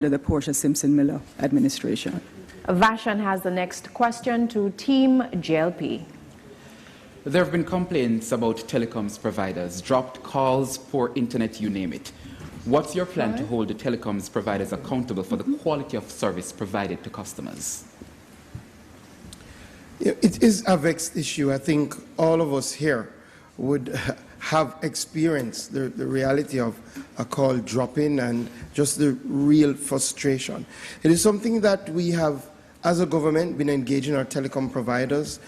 the Portia Simpson Miller administration. Vashon has the next question to Team JLP. There have been complaints about telecoms providers, dropped calls, poor internet, you name it. What's your plan to hold the telecoms providers accountable for the quality of service provided to customers? It is a vexed issue. I think all of us here would have experienced the reality of a call dropping and just the real frustration. It is something that we have, as a government, been engaging our telecom providers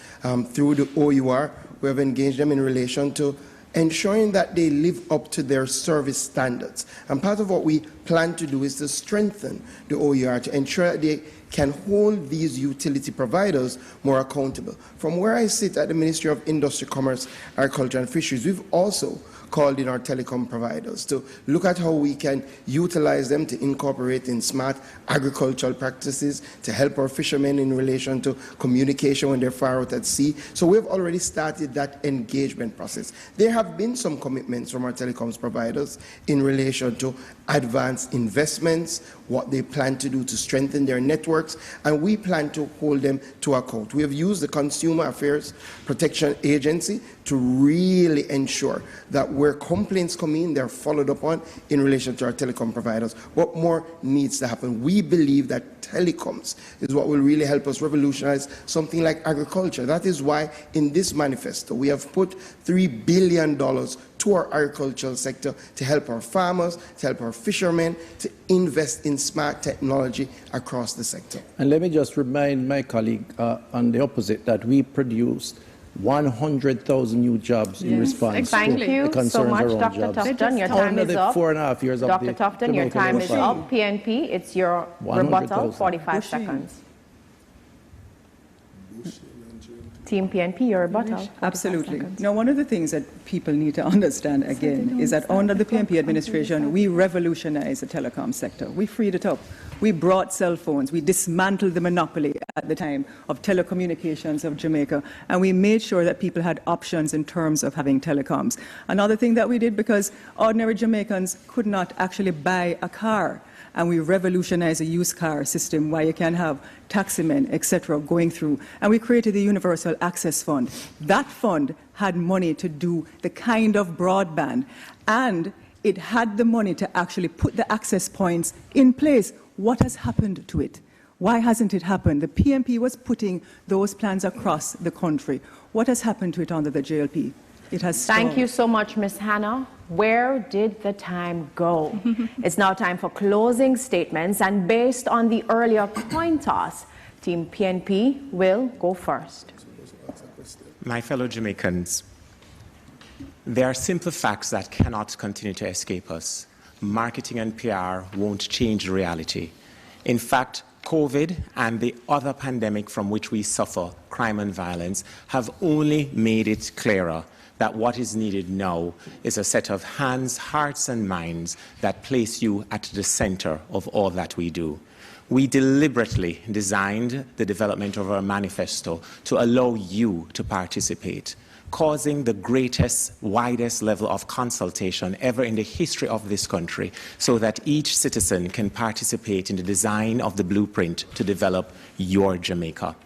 through the OUR. We have engaged them in relation to ensuring that they live up to their service standards. And part of what we plan to do is to strengthen the OUR to ensure that they can hold these utility providers more accountable. From where I sit at the Ministry of Industry, Commerce, Agriculture and Fisheries, we've also called in our telecom providers to look at how we can utilize them to incorporate in smart agricultural practices, to help our fishermen in relation to communication when they're far out at sea. So we've already started that engagement process. There have been some commitments from our telecoms providers in relation to advanced investments, what they plan to do to strengthen their networks, and we plan to hold them to account. We have used the Consumer Affairs Protection Agency to really ensure that where complaints come in, they're followed up on in relation to our telecom providers. What more needs to happen? We believe that telecoms is what will really help us revolutionize something like agriculture. That is why in this manifesto we have put $3 billion to our agricultural sector to help our farmers, to help our fishermen, to invest in smart technology across the sector. And let me just remind my colleague on the opposite that we produced 100,000 new jobs in response to the concerns around jobs. Thank you so much, Dr. Tufton. Your time is up. 4.5 years Dr. Tufton, your time is up. PNP, it's your rebuttal, 45 seconds. Team PNP, your rebuttal. Absolutely. Now, one of the things that people need to understand again is that under the PNP administration, we revolutionized the telecom sector. We freed it up. We brought cell phones. We dismantled the monopoly at the time of telecommunications of Jamaica, and we made sure that people had options in terms of having telecoms. Another thing that we did, because ordinary Jamaicans could not actually buy a car, and we revolutionized the used car system where you can have taximen, etc., going through. And we created the Universal Access Fund. That fund had money to do the kind of broadband, and it had the money to actually put the access points in place. What has happened to it? Why hasn't it happened? The PNP was putting those plans across the country. What has happened to it under the JLP? It has stalled. Thank you so much, Ms. Hannah. Where did the time go? It's now time for closing statements, and based on the earlier coin toss, Team PNP will go first. My fellow Jamaicans, there are simple facts that cannot continue to escape us. Marketing and PR won't change the reality. In fact, COVID and the other pandemic from which we suffer, crime and violence, have only made it clearer that what is needed now is a set of hands, hearts and minds that place you at the center of all that we do. We deliberately designed the development of our manifesto to allow you to participate, causing the greatest, widest level of consultation ever in the history of this country, so that each citizen can participate in the design of the blueprint to develop your Jamaica.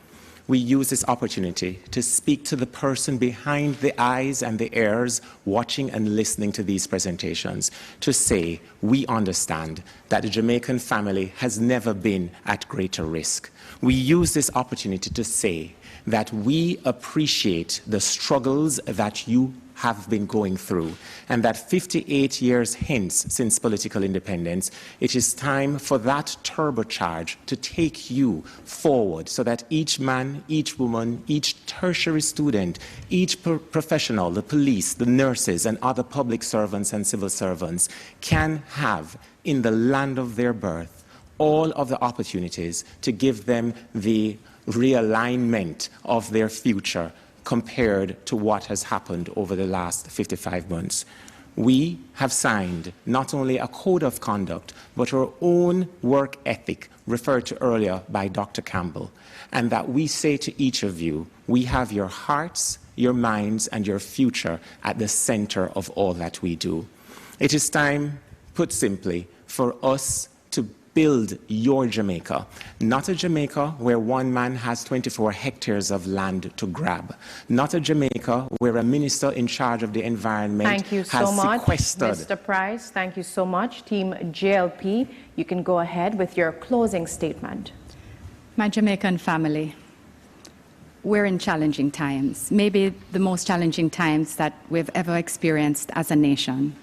We use this opportunity to speak to the person behind the eyes and the ears watching and listening to these presentations, to say we understand that the Jamaican family has never been at greater risk. We use this opportunity to say that we appreciate the struggles that you have been going through, and that 58 years hence since political independence, it is time for that turbocharge to take you forward so that each man, each woman, each tertiary student, each professional, the police, the nurses, and other public servants and civil servants can have in the land of their birth all of the opportunities to give them the realignment of their future compared to what has happened over the last 55 months. We have signed not only a code of conduct, but our own work ethic, referred to earlier by Dr. Campbell, and that we say to each of you, we have your hearts, your minds, and your future at the center of all that we do. It is time, put simply, for us to build your Jamaica, not a Jamaica where one man has 24 hectares of land to grab, not a Jamaica where a minister in charge of the environment has sequestered. Mr. Price, thank you so much. Team JLP, you can go ahead with your closing statement. My Jamaican family, we're in challenging times, maybe the most challenging times that we've ever experienced as a nation.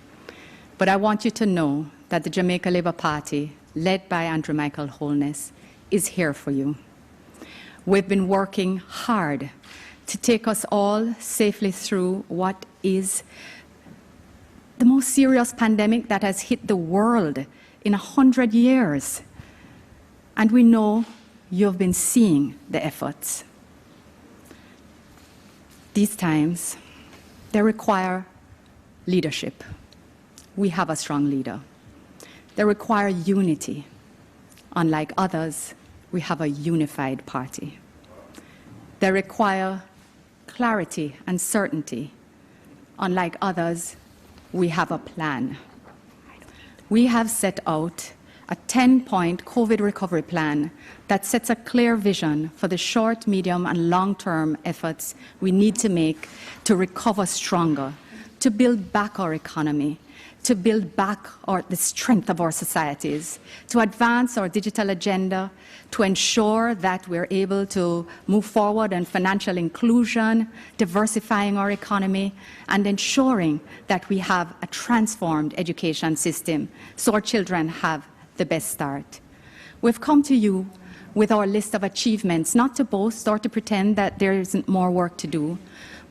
But I want you to know that the Jamaica Labour Party, led by Andrew Michael Holness, is here for you. We've been working hard to take us all safely through what is the most serious pandemic that has hit the world in 100 years. And we know you've been seeing the efforts. These times, they require leadership. We have a strong leader. They require unity. Unlike others, we have a unified party. They require clarity and certainty. Unlike others, we have a plan. We have set out a 10-point COVID recovery plan that sets a clear vision for the short, medium, and long-term efforts we need to make to recover stronger, to build back our economy, to build back the strength of our societies, to advance our digital agenda, to ensure that we're able to move forward in financial inclusion, diversifying our economy, and ensuring that we have a transformed education system so our children have the best start. We've come to you with our list of achievements, not to boast or to pretend that there isn't more work to do,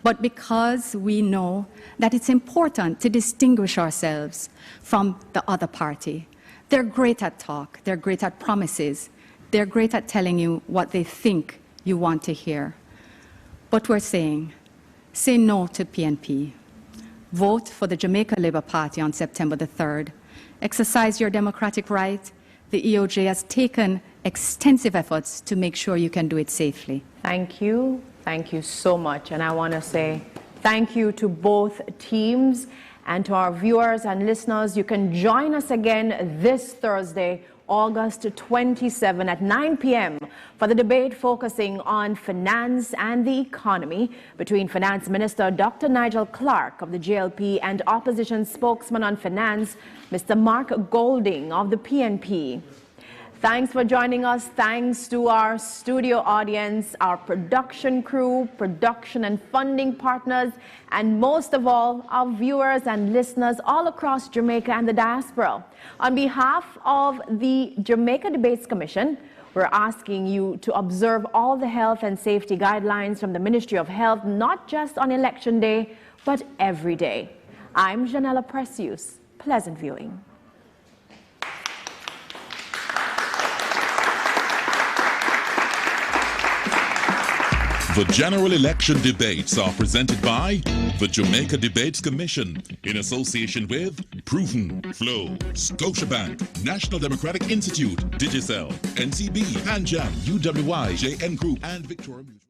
but because we know that it's important to distinguish ourselves from the other party. They're great at talk, they're great at promises, they're great at telling you what they think you want to hear. But we're saying, say no to PNP. Vote for the Jamaica Labour Party on September the 3rd. Exercise your democratic right. The EOJ has taken extensive efforts to make sure you can do it safely. Thank you. Thank you so much. And I want to say thank you to both teams and to our viewers and listeners. You can join us again this Thursday, August 27 at 9 p.m. for the debate focusing on finance and the economy between Finance Minister Dr. Nigel Clarke of the JLP and opposition spokesman on finance, Mr. Mark Golding of the PNP. Thanks for joining us. Thanks to our studio audience, our production crew, production and funding partners, and most of all, our viewers and listeners all across Jamaica and the diaspora. On behalf of the Jamaica Debates Commission, we're asking you to observe all the health and safety guidelines from the Ministry of Health, not just on Election Day, but every day. I'm Janella Precious. Pleasant viewing. The general election debates are presented by the Jamaica Debates Commission in association with Proven, Flow, Scotiabank, National Democratic Institute, Digicel, NCB, Panjam, UWI, JN Group, and Victoria Mutual.